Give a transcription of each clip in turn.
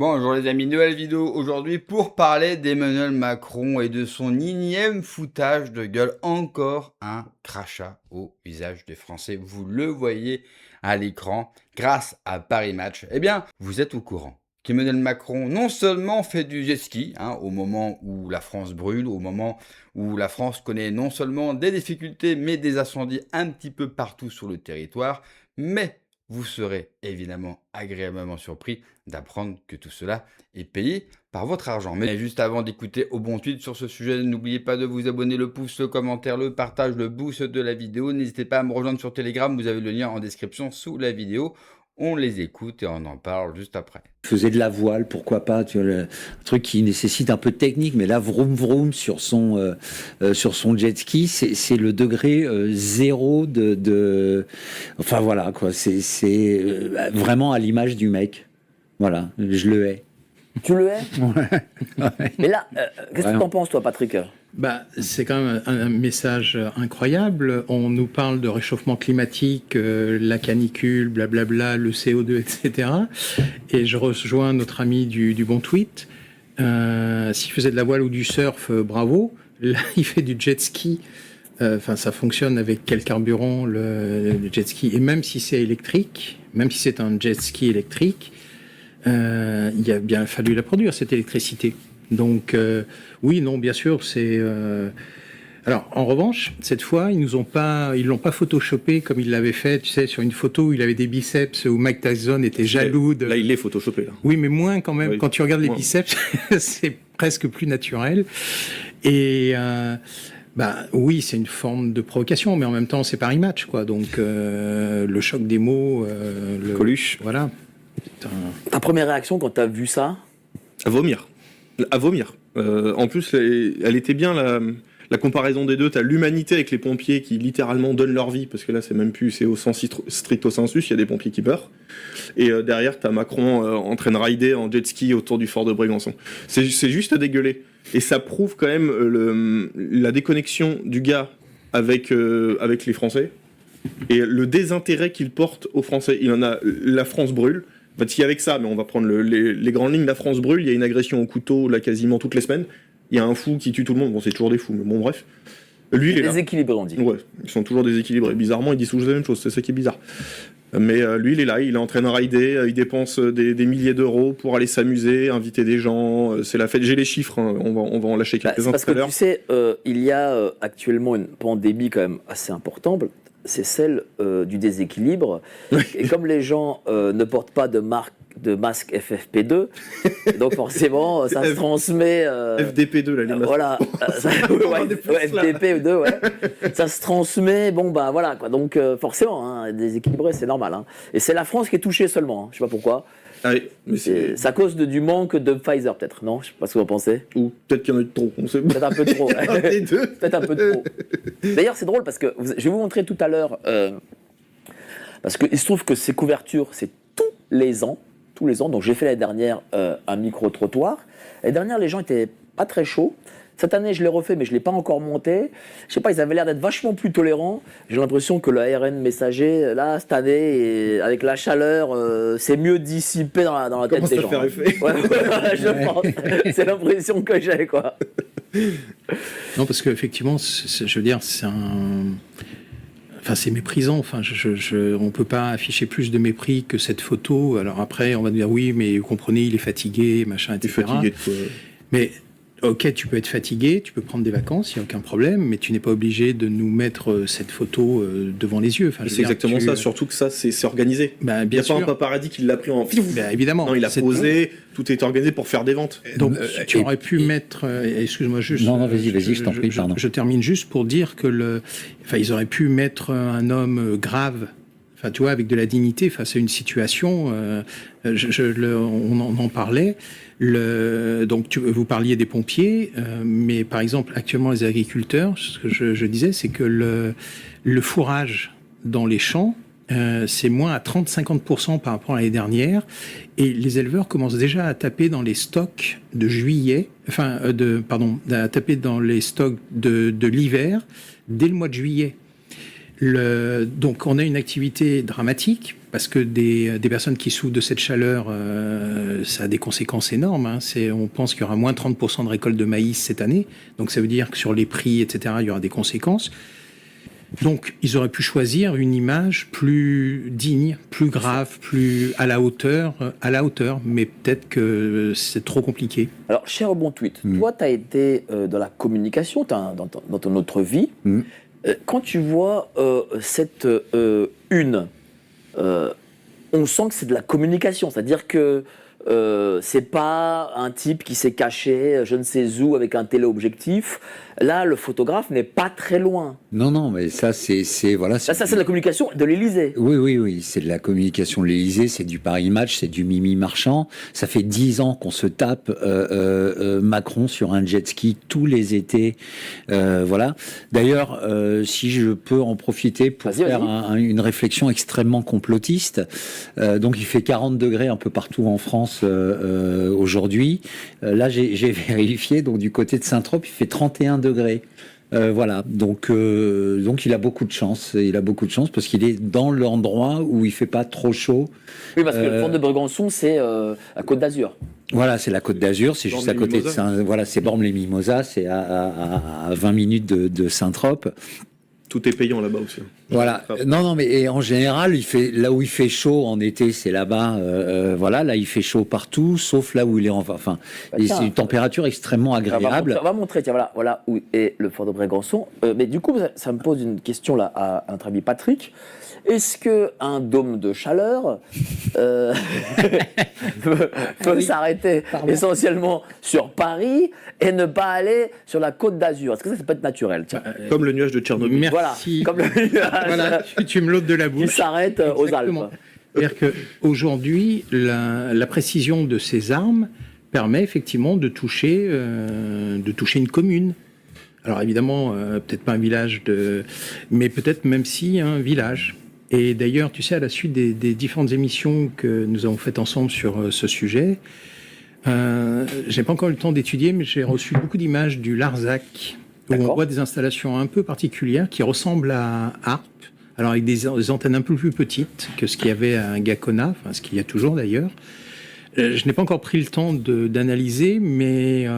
Bonjour les amis, nouvelle vidéo aujourd'hui pour parler d'Emmanuel Macron et de son énième foutage de gueule. Encore un crachat au visage des Français. Vous le voyez à l'écran grâce à Paris Match. Eh bien, vous êtes au courant qu'Emmanuel Macron non seulement fait du jet ski au moment où la France brûle, au moment où la France connaît non seulement des difficultés mais des incendies un petit peu partout sur le territoire, mais vous serez évidemment agréablement surpris d'apprendre que tout cela est payé par votre argent. Mais juste avant d'écouter au bon tweet sur ce sujet, n'oubliez pas de vous abonner, le pouce, le commentaire, le partage, le boost de la vidéo. N'hésitez pas à me rejoindre sur Telegram, vous avez le lien en description sous la vidéo. On les écoute et on en parle juste après. Faisait de la voile, pourquoi pas, tu vois, un truc qui nécessite un peu de technique, mais là, vroom vroom sur son jet ski, c'est le degré zéro enfin voilà, quoi, c'est vraiment à l'image du mec. Voilà, je le hais. Tu le hais? Ouais. Mais là, qu'est-ce que t'en penses, toi, Patrick? C'est quand même un message incroyable. On nous parle de réchauffement climatique, la canicule, blablabla, le CO2, etc. Et je rejoins notre ami du bon tweet. S'il faisait de la voile ou du surf, bravo. Là, il fait du jet ski. Ça fonctionne avec quel carburant le jet ski? Et même si c'est électrique, même si c'est un jet ski électrique, il a bien fallu la produire, cette électricité. Donc, oui, non, bien sûr, c'est... Alors, en revanche, cette fois, ils l'ont pas photoshopé comme il l'avait fait, tu sais, sur une photo où il avait des biceps, où Mike Tyson était jaloux de... Là, il est photoshopé, là. Oui, mais moins quand même. Oui. Quand tu regardes les Moins. biceps, c'est presque plus naturel. Et... oui, c'est une forme de provocation, mais en même temps, c'est Paris Match, quoi. Donc, le choc des mots... Coluche. Voilà. Ta première réaction quand t'as vu ça? À vomir. À vomir. En plus, elle était bien, la comparaison des deux. T'as l'humanité avec les pompiers qui littéralement donnent leur vie, parce que là, c'est même plus, c'est au sens stricto sensu, il y a des pompiers qui meurent. Et derrière, t'as Macron en train de rider en jet ski autour du fort de Brégançon. C'est juste à dégueuler. Et ça prouve quand même la déconnexion du gars avec les Français et le désintérêt qu'il porte aux Français. Il en a, la France brûle. En fait, si avec ça, mais on va prendre les grandes lignes, la France brûle, il y a une agression au couteau là quasiment toutes les semaines. Il y a un fou qui tue tout le monde. Bon, c'est toujours des fous, mais bon, bref. Lui, il est là. Déséquilibré, on dit. Ouais, ils sont toujours déséquilibrés. Bizarrement, ils disent toujours la même chose, c'est ça qui est bizarre. Mais lui, il est là, il est en train de rider, il dépense des milliers d'euros pour aller s'amuser, inviter des gens. C'est la fête, j'ai les chiffres, hein. On va en lâcher quelques-uns Parce tout à que l'heure. tu sais, il y a actuellement une pandémie quand même assez importante, c'est celle du déséquilibre. Et comme les gens ne portent pas de masque FFP2, donc forcément, ça se transmet... FDP2, là, les masques. Voilà, FDP2, ouais. Ça se transmet, bon bah voilà quoi. Donc forcément, hein, déséquilibré, c'est normal. Hein. Et c'est la France qui est touchée seulement. Hein. Je sais pas pourquoi. Ah oui, mais C'est à cause du manque de Pfizer peut-être, non? Je sais pas ce que vous en pensez. Ou peut-être qu'il y en a eu de trop, on sait Peut-être un peu trop. Ouais. Un des deux. Peut-être un peu trop. D'ailleurs, c'est drôle parce que je vais vous montrer tout à l'heure. Parce qu'il se trouve que ces couvertures, c'est tous les ans. Tous les ans. Donc j'ai fait l'année dernière un micro-trottoir. L'année dernière, les gens étaient pas très chauds. Cette année, je l'ai refait, mais je ne l'ai pas encore monté. Je sais pas, ils avaient l'air d'être vachement plus tolérants. J'ai l'impression que le ARN messager, là, cette année, et avec la chaleur, c'est mieux dissipé dans la tête des gens. Comment ça fait effet? Ouais, je pense. C'est l'impression que j'ai, quoi. Non, parce qu'effectivement, je veux dire, c'est un... Enfin, c'est méprisant. Enfin, on peut pas afficher plus de mépris que cette photo. Alors après, on va dire oui, mais vous comprenez, il est fatigué, machin, etc. T'es fatigué de quoi? Mais ok, tu peux être fatigué, tu peux prendre des vacances, il n'y a aucun problème, mais tu n'es pas obligé de nous mettre cette photo devant les yeux. Enfin, C'est exactement ça, surtout que ça, c'est organisé. Ben, Il n'y bien a pas sûr. un paparazzi qui l'a pris en... Ben, évidemment. Non, il a posé, tout est organisé pour faire des ventes. Donc, tu aurais pu mettre... excuse-moi juste... Non, vas-y, je t'en prie, pardon. Je termine juste pour dire que ils auraient pu mettre un homme grave, enfin, tu vois, avec de la dignité face à une situation... on en parlait. Donc, vous parliez des pompiers, mais par exemple, actuellement, les agriculteurs, ce que je disais, c'est que le fourrage dans les champs, c'est moins à 30-50% par rapport à l'année dernière, et les éleveurs commencent déjà à taper dans les stocks de juillet, à taper dans les stocks de l'hiver dès le mois de juillet. Donc on a une activité dramatique parce que des personnes qui souffrent de cette chaleur, ça a des conséquences énormes. Hein. On pense qu'il y aura moins 30% de récolte de maïs cette année. Donc ça veut dire que sur les prix, etc., il y aura des conséquences. Donc ils auraient pu choisir une image plus digne, plus grave, plus à la hauteur. Mais peut-être que c'est trop compliqué. Alors, cher Bon Tweet, toi, tu as été dans la communication dans ton autre vie. Quand tu vois cette une, on sent que c'est de la communication, c'est-à-dire que c'est pas un type qui s'est caché je ne sais où avec un téléobjectif. Là, le photographe n'est pas très loin. Non, mais ça, c'est voilà. Ça, c'est de la communication de l'Élysée. Oui, c'est de la communication de l'Élysée, c'est du Paris Match, c'est du Mimi Marchand. Ça fait 10 ans qu'on se tape Macron sur un jet ski tous les étés. Voilà. D'ailleurs, si je peux en profiter pour faire une réflexion extrêmement complotiste. Donc, il fait 40 degrés un peu partout en France aujourd'hui. Là, j'ai vérifié. Donc, du côté de Saint-Trope, il fait 31 degrés. Voilà, donc il a beaucoup de chance. Il a beaucoup de chance parce qu'il est dans l'endroit où il fait pas trop chaud. Oui, parce que le fort de Brégançon, c'est à Côte d'Azur. Voilà, c'est la Côte d'Azur, c'est juste à côté de voilà, c'est Bormes-les-Mimosas, c'est à 20 minutes de Saint-Trope. Tout est payant là-bas aussi. Voilà. Non, mais en général, là où il fait chaud en été, c'est là-bas. Voilà, là il fait chaud partout, sauf là où il est enfin. C'est une température extrêmement agréable. On va montrer. Tiens, voilà où est le fort de Brégançon. Mais du coup, ça me pose une question là à notre ami Patrick. Est-ce que un dôme de chaleur peut s'arrêter essentiellement sur Paris et ne pas aller sur la Côte d'Azur? Est-ce que ça peut être naturel? Comme le nuage de Tchernobyl. Merci. Voilà, comme le nuage Voilà, tu me l'ôtes de la bouche. qui s'arrête aux Exactement. Alpes. C'est-à-dire qu'aujourd'hui, la précision de ces armes permet effectivement de toucher une commune. Alors évidemment, peut-être pas un village, mais peut-être même si un village. Et d'ailleurs, tu sais, à la suite des différentes émissions que nous avons faites ensemble sur ce sujet, j'ai pas encore eu le temps d'étudier, mais j'ai reçu beaucoup d'images du Larzac, où on voit des installations un peu particulières qui ressemblent à Harpe, alors avec des antennes un peu plus petites que ce qu'il y avait à Gacona, enfin ce qu'il y a toujours d'ailleurs. Je n'ai pas encore pris le temps d'analyser, mais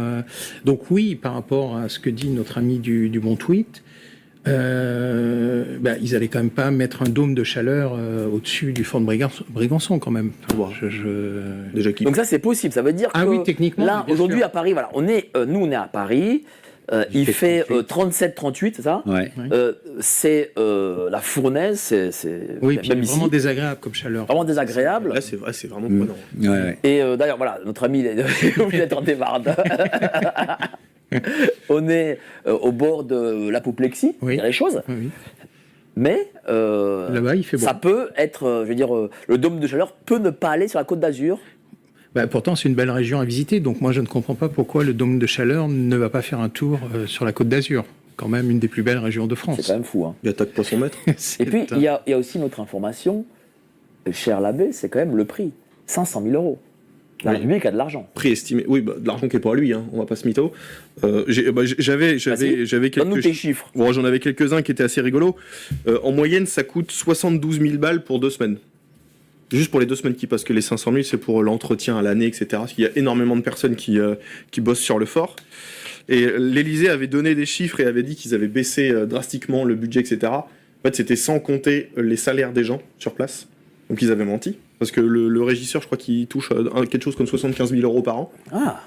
donc oui, par rapport à ce que dit notre ami du Bon Tweet, ils allaient quand même pas mettre un dôme de chaleur au-dessus du fort de Brégançon quand même. Enfin, Déjà qui... Donc ça, c'est possible. Ça veut dire que oui, techniquement, là, bien aujourd'hui sûr. à Paris, voilà, on est à Paris. Il fait 37-38, c'est ça? Ouais. C'est la fournaise, c'est oui, puis même vraiment ici, désagréable comme chaleur. vraiment désagréable. Là, c'est vrai, c'est vraiment prenant. Ouais. Et d'ailleurs, voilà, notre ami il est obligé d'être en débarde. On est au bord de l'apoplexie, Oui. il y a des choses. Oui. Mais Là-bas, il fait bon. ça peut être, le dôme de chaleur peut ne pas aller sur la Côte d'Azur. Pourtant, c'est une belle région à visiter, donc moi je ne comprends pas pourquoi le dôme de chaleur ne va pas faire un tour sur la Côte d'Azur, quand même une des plus belles régions de France. C'est quand même fou. Hein. Il attaque Poisson Maître. Et puis, il y a aussi une autre information, cher l'abbé, c'est quand même le prix. 500 000 euros. La Oui. République a de l'argent. Prix estimé. Oui, de l'argent qui est pas à lui, hein, on va pas se mytho. J'avais quelques... Donne-nous tes chiffres. Bon, j'en avais quelques-uns qui étaient assez rigolos. En moyenne, ça coûte 72 000 balles pour 2 semaines. Juste pour les 2 semaines qui passent, que les 500 000, c'est pour l'entretien à l'année, etc. Parce qu'il y a énormément de personnes qui bossent sur le fort. Et l'Élysée avait donné des chiffres et avait dit qu'ils avaient baissé drastiquement le budget, etc. En fait, c'était sans compter les salaires des gens sur place. Donc ils avaient menti. Parce que le régisseur, je crois qu'il touche quelque chose comme 75 000 euros par an. Ah,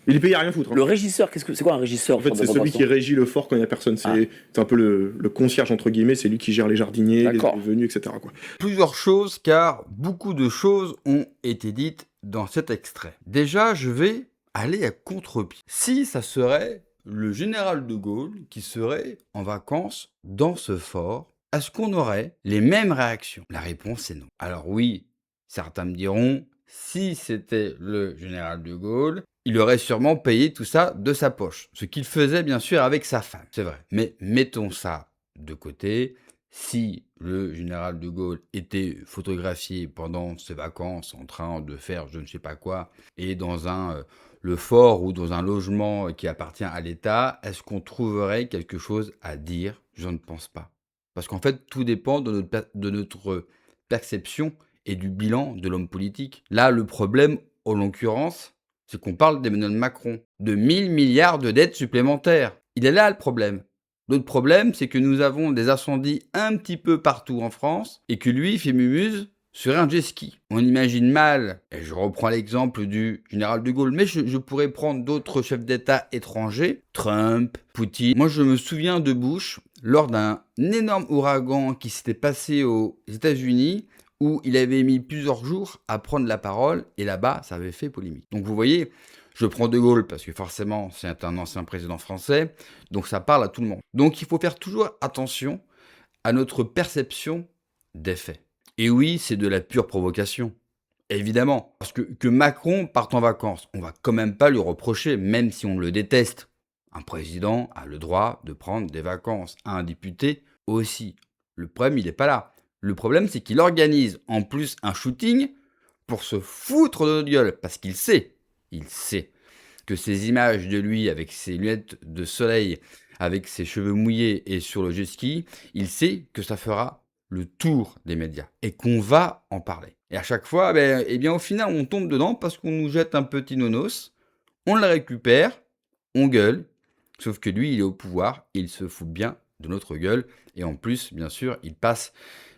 Il est payé à rien foutre. Hein. le régisseur, c'est quoi un régisseur? En fait, c'est celui qui régit le fort quand il n'y a personne. C'est un peu le concierge, entre guillemets. C'est lui qui gère les jardiniers, les D'accord. venus, etc. Quoi. Plusieurs choses, car beaucoup de choses ont été dites dans cet extrait. Déjà, je vais aller à contre-pied. Si ça serait le général de Gaulle qui serait en vacances dans ce fort, est-ce qu'on aurait les mêmes réactions? La réponse est non. Alors oui, certains me diront, si c'était le général de Gaulle, il aurait sûrement payé tout ça de sa poche. Ce qu'il faisait bien sûr avec sa femme, c'est vrai. Mais mettons ça de côté. Si le général de Gaulle était photographié pendant ses vacances en train de faire je ne sais pas quoi, et dans le fort ou dans un logement qui appartient à l'État, est-ce qu'on trouverait quelque chose à dire? Je ne pense pas. Parce qu'en fait, tout dépend de notre perception et du bilan de l'homme politique. Là, le problème, en l'occurrence, c'est qu'on parle d'Emmanuel Macron, de 1000 milliards de dettes supplémentaires. Il est là le problème. L'autre problème, c'est que nous avons des incendies un petit peu partout en France et que lui, il fait mumuse sur un jet ski. On imagine mal, et je reprends l'exemple du général de Gaulle, mais je pourrais prendre d'autres chefs d'État étrangers, Trump, Poutine. Moi, je me souviens de Bush, lors d'un énorme ouragan qui s'était passé aux États-Unis, où il avait mis plusieurs jours à prendre la parole, et là-bas, ça avait fait polémique. Donc vous voyez, je prends de Gaulle parce que forcément, c'est un ancien président français, donc ça parle à tout le monde. Donc il faut faire toujours attention à notre perception des faits. Et oui, c'est de la pure provocation. Évidemment, parce que Macron parte en vacances, on va quand même pas lui reprocher, même si on le déteste. Un président a le droit de prendre des vacances, un député aussi. Le problème, il n'est pas là. Le problème, c'est qu'il organise en plus un shooting pour se foutre de notre gueule, parce qu'il sait que ces images de lui avec ses lunettes de soleil, avec ses cheveux mouillés et sur le jet ski, il sait que ça fera le tour des médias et qu'on va en parler. Et à chaque fois, eh bien, au final, on tombe dedans parce qu'on nous jette un petit nonos, on le récupère, on gueule, sauf que lui, il est au pouvoir, il se fout bien de notre gueule et en plus, bien sûr, il passe,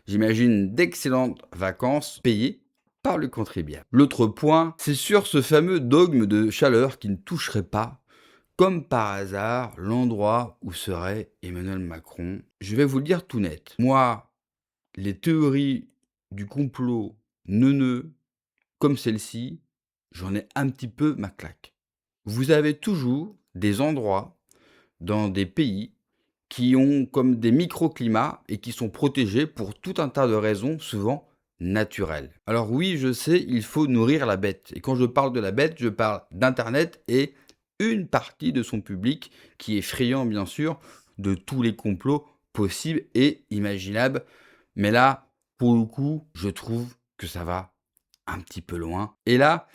j'imagine, d'excellentes vacances payées par le contribuable. L'autre point, c'est sur ce fameux dogme de chaleur qui ne toucherait pas, comme par hasard, l'endroit où serait Emmanuel Macron. Je vais vous le dire tout net. Moi, les théories du complot neuneux comme celle-ci, j'en ai un petit peu ma claque. Vous avez toujours des endroits dans des pays qui ont comme des microclimats et qui sont protégés pour tout un tas de raisons, souvent naturelles. Alors oui, je sais, il faut nourrir la bête. Et quand je parle de la bête, je parle d'Internet et une partie de son public qui est friand, bien sûr, de tous les complots possibles et imaginables. Mais là, pour le coup, je trouve que ça va un petit peu loin. Et là,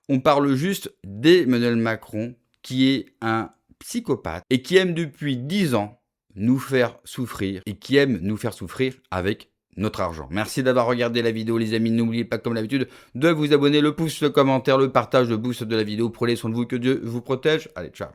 on parle juste d'Emmanuel Macron, qui est un psychopathe et qui aime depuis 10 ans nous faire souffrir et qui aime nous faire souffrir avec notre argent. Merci d'avoir regardé la vidéo, les amis. N'oubliez pas, comme d'habitude, de vous abonner, le pouce, le commentaire, le partage, le boost de la vidéo. Prenez soin de vous, que Dieu vous protège. Allez, ciao.